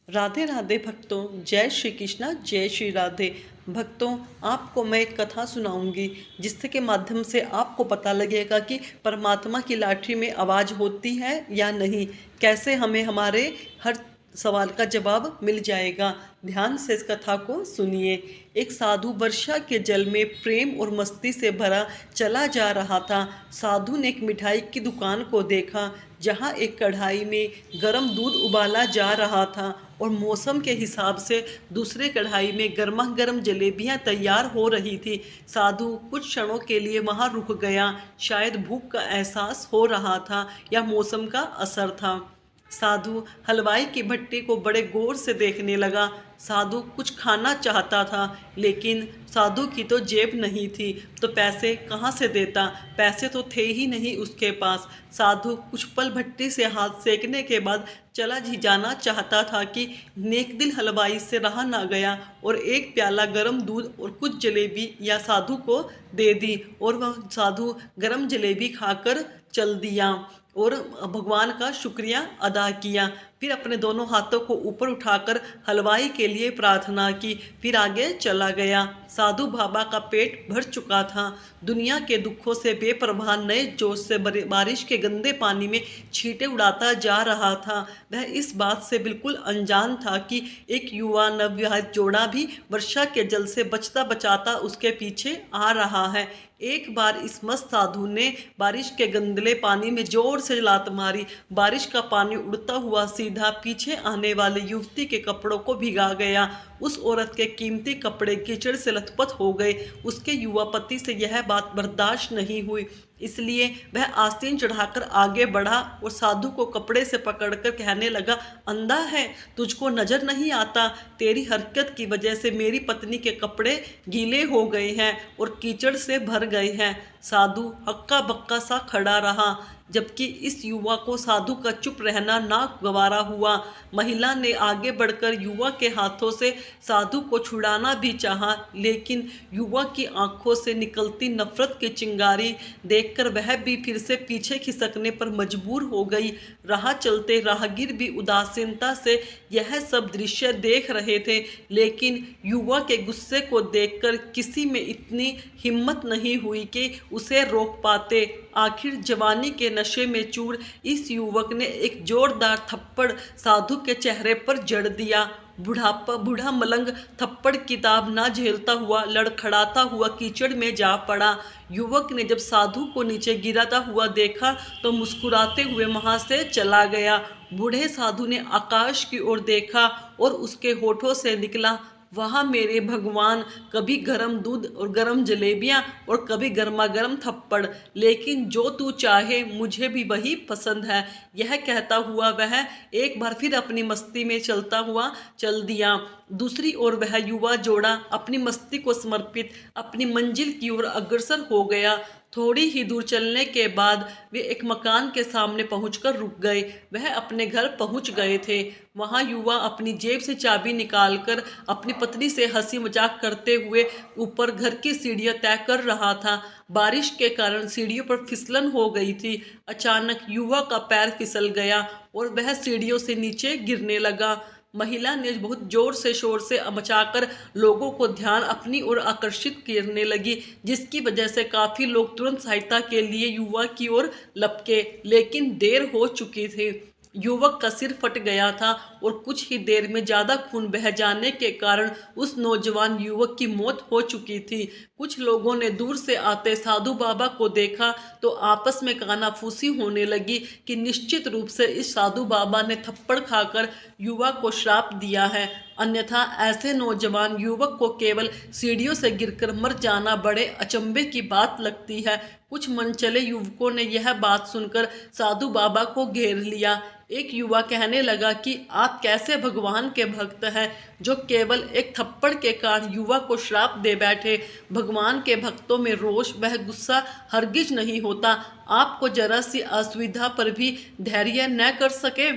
राधे राधे भक्तों, जय श्री कृष्णा, जय श्री राधे। भक्तों, आपको मैं एक कथा सुनाऊंगी जिसके के माध्यम से आपको पता लगेगा कि परमात्मा की लाठी में आवाज़ होती है या नहीं, कैसे हमें हमारे हर सवाल का जवाब मिल जाएगा। ध्यान से इस कथा को सुनिए। एक साधु वर्षा के जल में प्रेम और मस्ती से भरा चला जा रहा था। साधु ने एक मिठाई की दुकान को देखा जहाँ एक कढ़ाई में गर्म दूध उबाला जा रहा था और मौसम के हिसाब से दूसरे कढ़ाई में गर्मा गर्म जलेबियां तैयार हो रही थी। साधु कुछ क्षणों के लिए वहां रुक गया। शायद भूख का एहसास हो रहा था या मौसम का असर था। साधु हलवाई की भट्टी को बड़े गौर से देखने लगा। साधु कुछ खाना चाहता था, लेकिन साधु की तो जेब नहीं थी, तो पैसे कहाँ से देता। पैसे तो थे ही नहीं उसके पास। साधु कुछ पल भट्टी से हाथ सेकने के बाद चला जी जाना चाहता था कि नेक दिल हलवाई से रहा ना गया और एक प्याला गरम दूध और कुछ जलेबी या साधु को दे दी और वह साधु गरम जलेबी खाकर चल दिया और भगवान का शुक्रिया अदा किया। फिर अपने दोनों हाथों को ऊपर उठाकर हलवाई के लिए प्रार्थना की, फिर आगे चला गया। साधु बाबा का पेट भर चुका था। दुनिया के दुखों से बेपरवाह नए जोश से बारिश के गंदे पानी में छींटे उड़ाता जा रहा था। वह इस बात से बिल्कुल अनजान था कि एक युवा नवविवाहित जोड़ा भी वर्षा के जल से बचता बचाता उसके पीछे आ रहा है। एक बार इस मस्त साधु ने बारिश के गंदले पानी में जोर से लात मारी। बारिश का पानी उड़ता हुआ सीधा पीछे आने वाले युवती के कपड़ों को भिगा गया। उस औरत के कीमती कपड़े कीचड़ से लथपथ हो गए। उसके युवा पति से यह बात बर्दाश्त नहीं हुई, इसलिए वह आस्तीन चढ़ाकर आगे बढ़ा और साधु को कपड़े से पकड़कर कहने लगा, अंधा है, तुझको नजर नहीं आता? तेरी हरकत की वजह से मेरी पत्नी के कपड़े गीले हो गए हैं और कीचड़ से भर गए हैं। साधु हक्का बक्का सा खड़ा रहा, जबकि इस युवा को साधु का चुप रहना ना गवारा हुआ। महिला ने आगे बढ़कर युवा के हाथों से साधु को छुड़ाना भी चाहा, लेकिन युवा की आंखों से निकलती नफरत की चिंगारी देखकर वह भी फिर से पीछे खिसकने पर मजबूर हो गई। राह चलते राहगीर भी उदासीनता से यह सब दृश्य देख रहे थे, लेकिन युवा के गुस्से को देखकर किसी में इतनी हिम्मत नहीं हुई कि उसे रोक पाते। आखिर जवानी के नशे में चूर इस युवक ने एक जोरदार थप्पड़ साधु के चेहरे पर जड़ दिया। बूढ़ा मलंग थप्पड़ किताब ना झेलता हुआ लड़खड़ाता हुआ कीचड़ में जा पड़ा। युवक ने जब साधु को नीचे गिराता हुआ देखा तो मुस्कुराते हुए वहां से चला गया। बूढ़े साधु ने आकाश की ओर देखा और उसके होठों से निकला, वहाँ मेरे भगवान, कभी गरम दूध और गरम जलेबियाँ और कभी गर्मा गर्म थप्पड़, लेकिन जो तू चाहे मुझे भी वही पसंद है। यह कहता हुआ वह एक बार फिर अपनी मस्ती में चलता हुआ चल दिया। दूसरी ओर वह युवा जोड़ा अपनी मस्ती को समर्पित अपनी मंजिल की ओर अग्रसर हो गया। थोड़ी ही दूर चलने के बाद वे एक मकान के सामने पहुंचकर रुक गए। वह अपने घर पहुंच गए थे। वहां युवा अपनी जेब से चाबी निकालकर अपनी पत्नी से हंसी मजाक करते हुए ऊपर घर की सीढ़ियां तय कर रहा था। बारिश के कारण सीढ़ियों पर फिसलन हो गई थी। अचानक युवा का पैर फिसल गया और वह सीढ़ियों से नीचे गिरने लगा। महिला ने बहुत जोर से शोर से मचाकर लोगों को ध्यान अपनी ओर आकर्षित करने लगी, जिसकी वजह से काफी लोग तुरंत सहायता के लिए युवा की ओर लपके, लेकिन देर हो चुकी थी। युवक का सिर फट गया था और कुछ ही देर में ज्यादा खून बह जाने के कारण उस नौजवान युवक की मौत हो चुकी थी। कुछ लोगों ने दूर से आते साधु बाबा को देखा तो आपस में कानाफूसी होने लगी कि निश्चित रूप से इस साधु बाबा ने थप्पड़ खाकर युवा को श्राप दिया है, अन्यथा ऐसे नौजवान युवक को केवल सीढ़ियों से गिरकर मर जाना बड़े अचंभे की बात लगती है। कुछ मनचले युवकों ने यह बात सुनकर साधु बाबा को घेर लिया। एक युवा कहने लगा कि आप कैसे भगवान के भक्त हैं जो केवल एक थप्पड़ के कारण युवा को श्राप दे बैठे। भगवान के भक्तों में रोष वह गुस्सा हरगिज नहीं होता। आपको जरा सी असुविधा पर भी धैर्य न कर सके?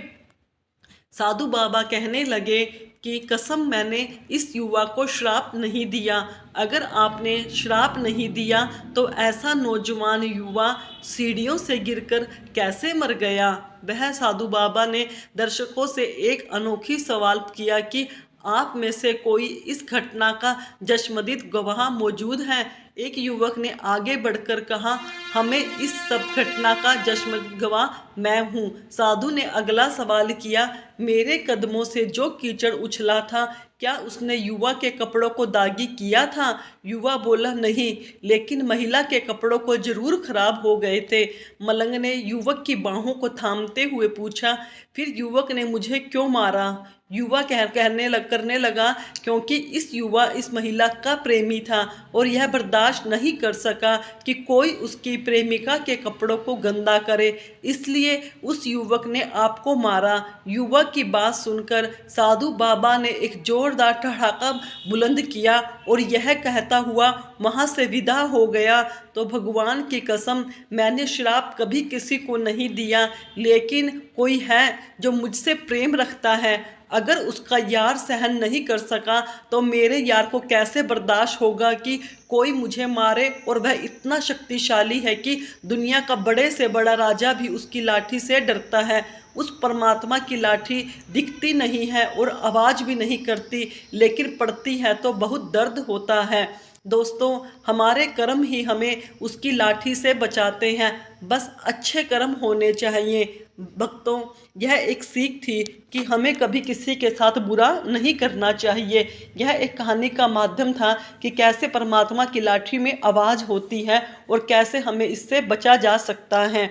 साधु बाबा कहने लगे कि कसम मैंने इस युवा को श्राप नहीं दिया। अगर आपने श्राप नहीं दिया तो ऐसा नौजवान युवा सीढ़ियों से गिरकर कैसे मर गया। वह साधु बाबा ने दर्शकों से एक अनोखी सवाल किया कि आप में से कोई इस घटना का चश्मदीद गवाह मौजूद है। एक युवक ने आगे बढ़कर कहा, हमें इस सब घटना का चश्मदीद गवाह मैं हूँ। साधु ने अगला सवाल किया, मेरे कदमों से जो कीचड़ उछला था क्या उसने युवा के कपड़ों को दागी किया था। युवा बोला, नहीं, लेकिन महिला के कपड़ों को जरूर खराब हो गए थे। मलंग ने युवक की बाहों को थामते हुए पूछा, फिर युवक ने मुझे क्यों मारा। युवा करने लगा, क्योंकि इस युवा इस महिला का प्रेमी था और यह बर्दाश्त नहीं कर सका कि कोई उसकी प्रेमिका के कपड़ों को गंदा करे, इसलिए उस युवक ने आपको मारा। युवक की बात सुनकर साधु बाबा ने एक जोरदार ठहाका बुलंद किया और यह कहता हुआ वहाँ से विदा हो गया, तो भगवान की कसम मैंने श्राप कभी किसी को नहीं दिया, लेकिन कोई है जो मुझसे प्रेम रखता है। अगर उसका यार सहन नहीं कर सका तो मेरे यार को कैसे बर्दाश्त होगा कि कोई मुझे मारे, और वह इतना शक्तिशाली है कि दुनिया का बड़े से बड़ा राजा भी उसकी लाठी से डरता है। उस परमात्मा की लाठी दिखती नहीं है और आवाज़ भी नहीं करती, लेकिन पड़ती है तो बहुत दर्द होता है। दोस्तों, हमारे कर्म ही हमें उसकी लाठी से बचाते हैं, बस अच्छे कर्म होने चाहिए। भक्तों, यह एक सीख थी कि हमें कभी किसी के साथ बुरा नहीं करना चाहिए। यह एक कहानी का माध्यम था कि कैसे परमात्मा की लाठी में आवाज़ होती है और कैसे हमें इससे बचा जा सकता है।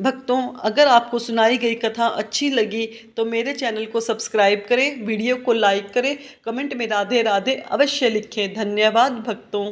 भक्तों, अगर आपको सुनाई गई कथा अच्छी लगी तो मेरे चैनल को सब्सक्राइब करें, वीडियो को लाइक करें, कमेंट में राधे राधे अवश्य लिखें। धन्यवाद भक्तों।